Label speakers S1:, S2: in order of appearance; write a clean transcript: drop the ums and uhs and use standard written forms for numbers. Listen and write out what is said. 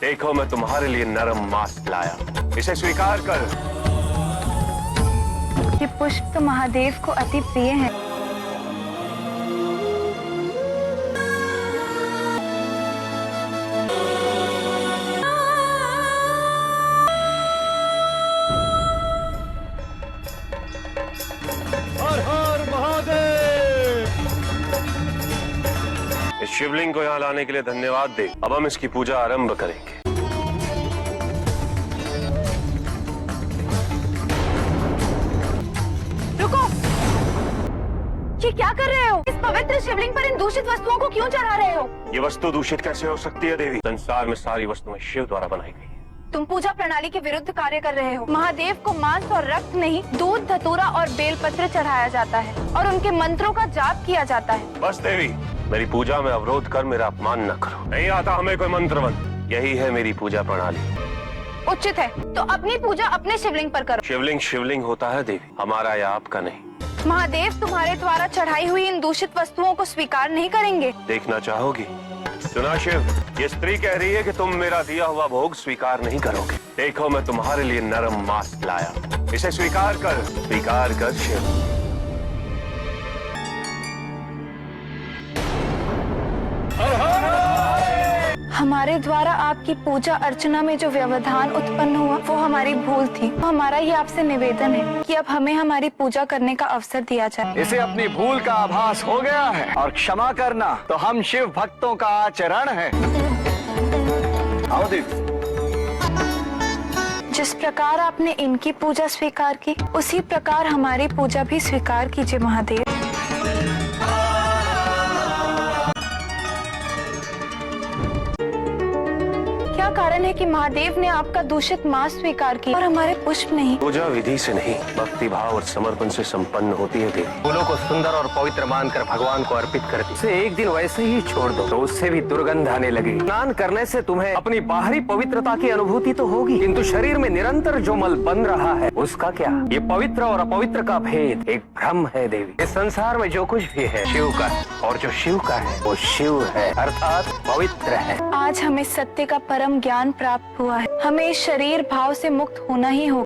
S1: देखो मैं तुम्हारे लिए नरम मांस लाया, इसे स्वीकार कर।
S2: ये पुष्प तो महादेव को अति प्रिय है।
S1: हर हर महादेव। इस शिवलिंग को यहाँ लाने के लिए धन्यवाद दे। अब हम इसकी पूजा आरंभ करेंगे।
S2: रुको, ये क्या कर रहे हो? इस पवित्र शिवलिंग पर इन दूषित वस्तुओं को क्यों चढ़ा रहे हो?
S1: ये वस्तु दूषित कैसे हो सकती है देवी? संसार में सारी वस्तुएं शिव द्वारा बनाई गई।
S2: तुम पूजा प्रणाली के विरुद्ध कार्य कर रहे हो। महादेव को मांस और रक्त नहीं, दूध, धतूरा और बेलपत्र चढ़ाया जाता है और उनके मंत्रों का जाप किया जाता है।
S1: बस देवी, मेरी पूजा में अवरोध कर मेरा अपमान न करो। नहीं आता हमें कोई मंत्रवंत, यही है मेरी पूजा प्रणाली।
S2: उचित है, तो अपनी पूजा अपने शिवलिंग पर करो।
S1: शिवलिंग शिवलिंग होता है देवी, हमारा या आपका नहीं।
S2: महादेव तुम्हारे द्वारा चढ़ाई हुई इन दूषित वस्तुओं को स्वीकार नहीं करेंगे।
S1: देखना चाहोगी? सुना शिव, ये स्त्री कह रही है कि तुम मेरा दिया हुआ भोग स्वीकार नहीं करोगे। देखो मैं तुम्हारे लिए नरम मांस लाया, इसे स्वीकार कर शिव।
S2: हमारे द्वारा आपकी पूजा अर्चना में जो व्यवधान उत्पन्न हुआ वो हमारी भूल थी। हमारा ये आपसे निवेदन है कि अब हमें हमारी पूजा करने का अवसर दिया जाए।
S3: इसे अपनी भूल का आभास हो गया है और क्षमा करना तो हम शिव भक्तों का आचरण है। आओ देवी।
S2: जिस प्रकार आपने इनकी पूजा स्वीकार की, उसी प्रकार हमारी पूजा भी स्वीकार कीजिए महादेव। क्या कारण है कि महादेव ने आपका दूषित मांस स्वीकार किया और हमारे पुष्प नहीं?
S1: पूजा विधि से नहीं, भक्ति भाव और समर्पण से संपन्न होती है देवी।
S3: फूलों को सुंदर और पवित्र मानकर भगवान को अर्पित कर दी। इसे एक दिन वैसे ही छोड़ दो तो उससे भी दुर्गंध आने लगी। स्नान करने से तुम्हें अपनी बाहरी पवित्रता की अनुभूति तो होगी, किंतु शरीर में निरंतर जो मल बन रहा है उसका क्या? ये पवित्र और अपवित्र का भेद एक भ्रम है देवी। इस संसार में जो कुछ भी है शिव का, और जो शिव का है वो शिव है, अर्थात पवित्र है।
S2: आज हमें सत्य का परम ज्ञान प्राप्त हुआ है। हमें इस शरीर भाव से मुक्त होना ही होगा।